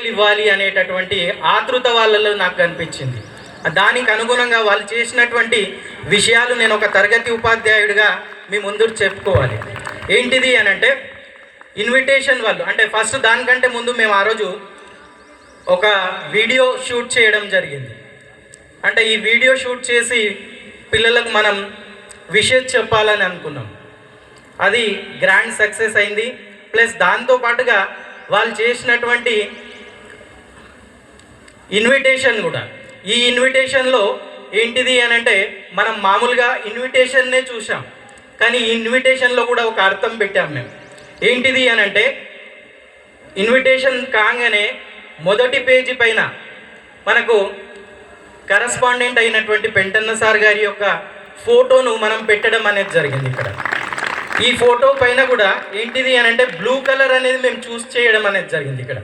సర్టిఫికేట్లు ఇవ్వాలి అనేటటువంటి ఆతృత వాళ్ళలో నాకు కనిపించింది. దానికి అనుగుణంగా వాళ్ళు చేసినటువంటి విషయాలు నేను ఒక తరగతి ఉపాధ్యాయుడిగా మీ ముందు చెప్పుకోవాలి. ఏంటిది అని అంటే, ఇన్విటేషన్ వాళ్ళు అంటే ఫస్ట్ దానికంటే ముందు మేము ఆ రోజు ఒక వీడియో షూట్ చేయడం జరిగింది. అంటే ఈ వీడియో షూట్ చేసి పిల్లలకు మనం విషెస్ చెప్పాలని అనుకున్నాం. అది గ్రాండ్ సక్సెస్ అయింది. ప్లస్ దాంతోపాటుగా వాళ్ళు చేసినటువంటి ఇన్విటేషన్ కూడా, ఈ ఇన్విటేషన్లో ఏంటిది అని అంటే, మనం మామూలుగా ఇన్విటేషన్నే చూసాం, కానీ ఈ ఇన్విటేషన్లో కూడా ఒక అర్థం పెట్టాం మేము. ఏంటిది అని అంటే, ఇన్విటేషన్ కాగానే మొదటి పేజీ పైన మనకు కరస్పాండెంట్ అయినటువంటి పెంటన్న సార్ గారి యొక్క ఫోటోను మనం పెట్టడం అనేది జరిగింది. ఇక్కడ ఈ ఫోటో పైన కూడా ఏంటిది అని అంటే, బ్లూ కలర్ అనేది మేము చూస్ చేయడం అనేది జరిగింది. ఇక్కడ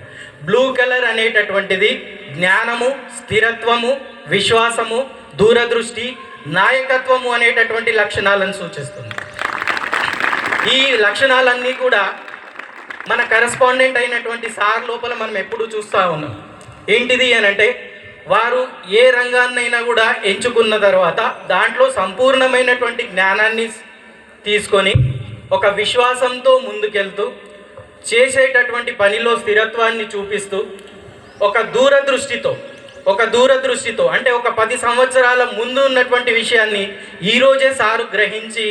బ్లూ కలర్ అనేటటువంటిది జ్ఞానము, స్థిరత్వము, విశ్వాసము, దూరదృష్టి, నాయకత్వము అనేటటువంటి లక్షణాలను సూచిస్తుంది. ఈ లక్షణాలన్నీ కూడా మన కరస్పాండెంట్ అయినటువంటి సార్ లోపల మనం ఎప్పుడూ చూస్తూ ఉన్నాం. ఏంటిది అని అంటే, వారు ఏ రంగాన్నైనా కూడా ఎంచుకున్న తర్వాత దాంట్లో సంపూర్ణమైనటువంటి జ్ఞానాన్ని తీసుకొని ఒక విశ్వాసంతో ముందుకెళ్తూ చేసేటటువంటి పనిలో స్థిరత్వాన్ని చూపిస్తూ ఒక దూరదృష్టితో అంటే ఒక 10 సంవత్సరాల ముందు ఉన్నటువంటి విషయాన్ని ఈరోజే సారు గ్రహించి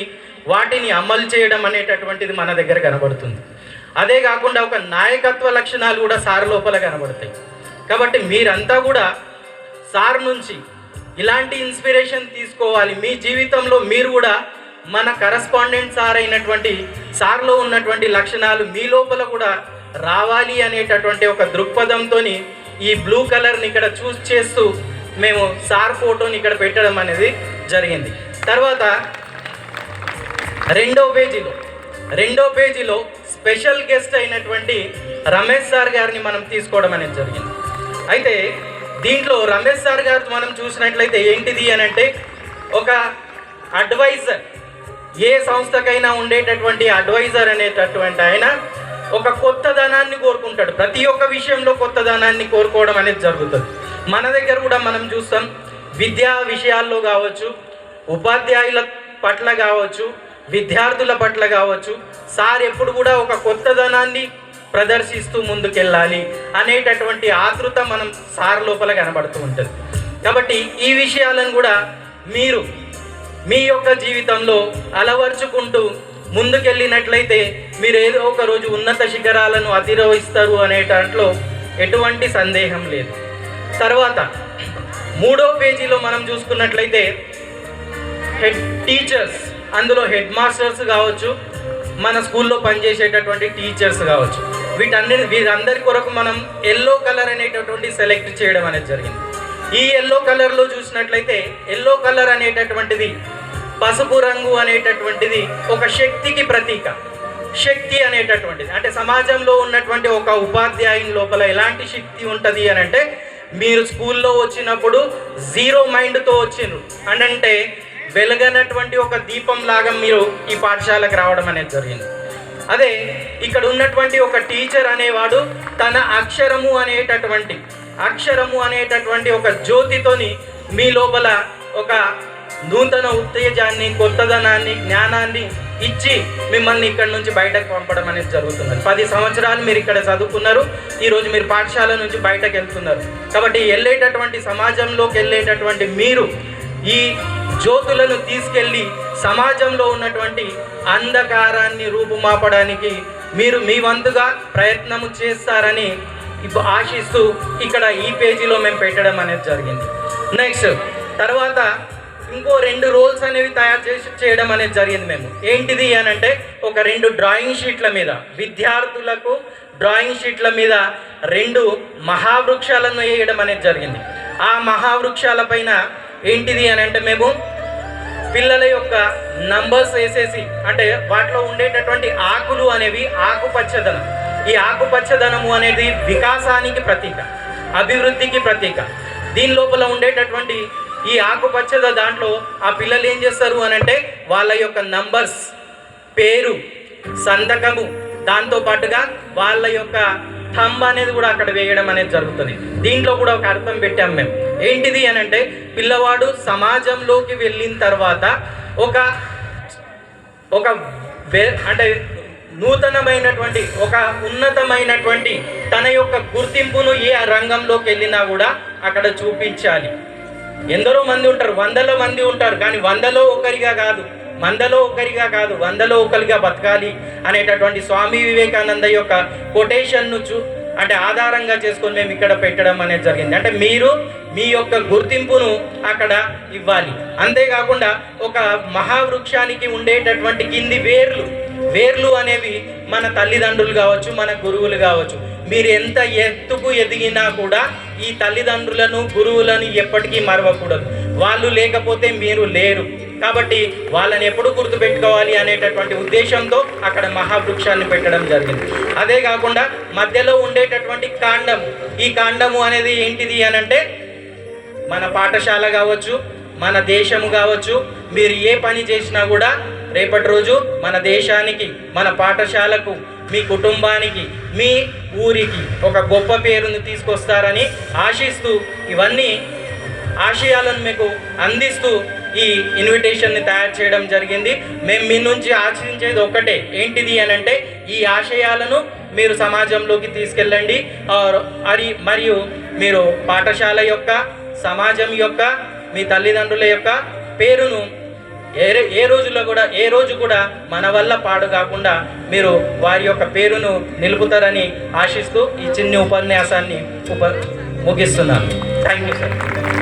వాటిని అమలు చేయడం అనేటటువంటిది మన దగ్గర కనబడుతుంది. అదే కాకుండా ఒక నాయకత్వ లక్షణాలు కూడా సార్ లోపల కనబడతాయి. కాబట్టి మీరంతా కూడా సార్ నుంచి ఇలాంటి ఇన్స్పిరేషన్ తీసుకోవాలి. మీ జీవితంలో మీరు కూడా మన కరస్పాండెంట్ సార్ అయినటువంటి సార్లో ఉన్నటువంటి లక్షణాలు మీ లోపల కూడా రావాలి అనేటటువంటి ఒక దృక్పథంతో ఈ బ్లూ కలర్ని ఇక్కడ చూస్ చేస్తూ మేము సార్ ఫోటోని ఇక్కడ పెట్టడం అనేది జరిగింది. తర్వాత రెండో పేజీలో స్పెషల్ గెస్ట్ అయినటువంటి రమేష్ సార్ గారిని మనం తీసుకోవడం అనేది జరిగింది. అయితే దీంట్లో రమేష్ సార్ గారు మనం చూసినట్లయితే ఏంటిది అని అంటే, ఒక అడ్వైజర్, ఏ సంస్థకైనా ఉండేటటువంటి అడ్వైజర్ అనేటటువంటి ఆయన ఒక కొత్తదనాన్ని కోరుకుంటాడు. ప్రతి ఒక్క విషయంలో కొత్తదనాన్ని కోరుకోవడం అనేది జరుగుతుంది. మన దగ్గర కూడా మనం చూస్తాం, విద్యా విషయాల్లో కావచ్చు, ఉపాధ్యాయుల పట్ల కావచ్చు, విద్యార్థుల పట్ల కావచ్చు, సార్ ఎప్పుడు కూడా ఒక కొత్తదనాన్ని ప్రదర్శిస్తూ ముందుకెళ్ళాలి అనేటటువంటి ఆతృత మనం సార్ లోపల కనబడుతూ ఉంటుంది. కాబట్టి ఈ విషయాలను కూడా మీరు మీ యొక్క జీవితంలో అలవర్చుకుంటూ ముందుకెళ్ళినట్లయితే మీరు ఏదో ఒక రోజు ఉన్నత శిఖరాలను అధిరోహిస్తారు అనే దాంట్లో ఎటువంటి సందేహం లేదు. తర్వాత 3వ పేజీలో మనం చూసుకున్నట్లయితే టీచర్స్, అందులో హెడ్ మాస్టర్స్ కావచ్చు, మన స్కూల్లో పనిచేసేటటువంటి టీచర్స్ కావచ్చు, వీరందరి కొరకు మనం ఎల్లో కలర్ అనేటటువంటి సెలెక్ట్ చేయడం అనేది జరిగింది. ఈ ఎల్లో కలర్లో చూసినట్లయితే, ఎల్లో కలర్ అనేటటువంటిది, పసుపు రంగు అనేటటువంటిది ఒక శక్తికి ప్రతీక. శక్తి అనేటటువంటిది అంటే సమాజంలో ఉన్నటువంటి ఒక ఉపాధ్యాయుని లోపల ఎలాంటి శక్తి ఉంటుంది అని అంటే, మీరు స్కూల్లో వచ్చినప్పుడు 0 మైండ్తో వచ్చిండ్రు అని అంటే వెలగనటువంటి ఒక దీపం లాగా మీరు ఈ పాఠశాలకు రావడం అనేది జరిగింది. అదే ఇక్కడ ఉన్నటువంటి ఒక టీచర్ అనేవాడు తన అక్షరము అనేటటువంటి ఒక జ్యోతితోని మీ లోపల ఒక నూతన ఉత్తేజాన్ని, కొత్తదనాన్ని, జ్ఞానాన్ని ఇచ్చి మిమ్మల్ని ఇక్కడ నుంచి బయటకు పంపడం అనేది జరుగుతుంది. 10 సంవత్సరాలు మీరు ఇక్కడ చదువుకున్నారు, ఈరోజు మీరు పాఠశాల నుంచి బయటకు వెళ్తున్నారు. కాబట్టి సమాజంలోకి వెళ్ళేటటువంటి మీరు ఈ జ్యోతులను తీసుకెళ్ళి సమాజంలో ఉన్నటువంటి అంధకారాన్ని రూపుమాపడానికి మీరు మీ వంతుగా ప్రయత్నము చేస్తారని ఆశిస్తూ ఇక్కడ ఈ పేజీలో మేము పెట్టడం అనేది జరిగింది. నెక్స్ట్ తర్వాత ఇంకో 2 రోల్స్ అనేవి తయారు చేయడం అనేది జరిగింది. మేము ఏంటిది అని అంటే, ఒక 2 డ్రాయింగ్ షీట్ల మీద, విద్యార్థులకు డ్రాయింగ్ షీట్ల మీద 2 మహావృక్షాలను వేయడం అనేది జరిగింది. ఆ మహావృక్షాల పైన ఏంటిది అని అంటే, మేము పిల్లల యొక్క నంబర్స్ వేసేసి, అంటే వాటిలో ఉండేటటువంటి ఆకులు అనేవి ఆకుపచ్చదనం. ఈ ఆకుపచ్చదనము అనేది వికాసానికి ప్రతీక, అభివృద్ధికి ప్రతీక. దీని లోపల ఉండేటటువంటి ఈ ఆకుపచ్చద దాంట్లో ఆ పిల్లలు ఏం చేస్తారు అని అంటే, వాళ్ళ యొక్క నంబర్స్, పేరు, సంతకము, దాంతోపాటుగా వాళ్ళ యొక్క థంబ్ అనేది కూడా అక్కడ వేయడం అనేది జరుగుతుంది. దీంట్లో కూడా ఒక అర్థం పెట్టాం మేము. ఏంటిది అని అంటే, పిల్లవాడు సమాజంలోకి వెళ్ళిన తర్వాత ఒక అంటే నూతనమైనటువంటి ఒక ఉన్నతమైనటువంటి తన యొక్క గుర్తింపును ఏ రంగంలోకి వెళ్ళినా కూడా అక్కడ చూపించాలి. ఎందరో మంది ఉంటారు, వందల మంది ఉంటారు, కానీ వందలో ఒకరిగా కాదు, వందలో ఒకరిగా బతకాలి అనేటటువంటి స్వామి వివేకానంద యొక్క కొటేషన్ను అంటే ఆధారంగా చేసుకొని మేము ఇక్కడ పెట్టడం అనేది జరిగింది. అంటే మీరు మీ యొక్క గుర్తింపును అక్కడ ఇవ్వాలి. అంతేకాకుండా ఒక మహావృక్షానికి ఉండేటటువంటి కింది వేర్లు అనేవి మన తల్లిదండ్రులు కావచ్చు, మన గురువులు కావచ్చు. మీరు ఎంత ఎత్తుకు ఎదిగినా కూడా ఈ తల్లిదండ్రులను, గురువులను ఎప్పటికీ మరవకూడదు. వాళ్ళు లేకపోతే మీరు లేరు. కాబట్టి వాళ్ళని ఎప్పుడు గుర్తుపెట్టుకోవాలి అనేటటువంటి ఉద్దేశంతో అక్కడ మహావృక్షాన్ని పెట్టడం జరిగింది. అదే కాకుండా మధ్యలో ఉండేటటువంటి కాండము, ఈ కాండము అనేది ఏంటిది అని అంటే, మన పాఠశాల కావచ్చు, మన దేశము కావచ్చు, మీరు ఏ పని చేసినా కూడా రేపటి రోజు మన దేశానికి, మన పాఠశాలకు, మీ కుటుంబానికి, మీ ఊరికి ఒక గొప్ప పేరును తీసుకొస్తారని ఆశిస్తూ, ఇవన్నీ ఆశయాలను మీకు అందిస్తూ ఈ ఇన్విటేషన్ని తయారు చేయడం జరిగింది. మేము మీ నుంచి ఆశించేది ఒక్కటే, ఏంటిది అని అంటే, ఈ ఆశయాలను మీరు సమాజంలోకి తీసుకెళ్ళండి. మరియు మీరు పాఠశాల యొక్క, సమాజం యొక్క, మీ తల్లిదండ్రుల యొక్క పేరును ఏ రోజు కూడా మన వల్ల పాడు కాకుండా మీరు వారి యొక్క పేరును నిలుపుతారని ఆశిస్తూ ఈ చిన్న ఉపన్యాసాన్ని ముగిస్తున్నాను. Thank you sir.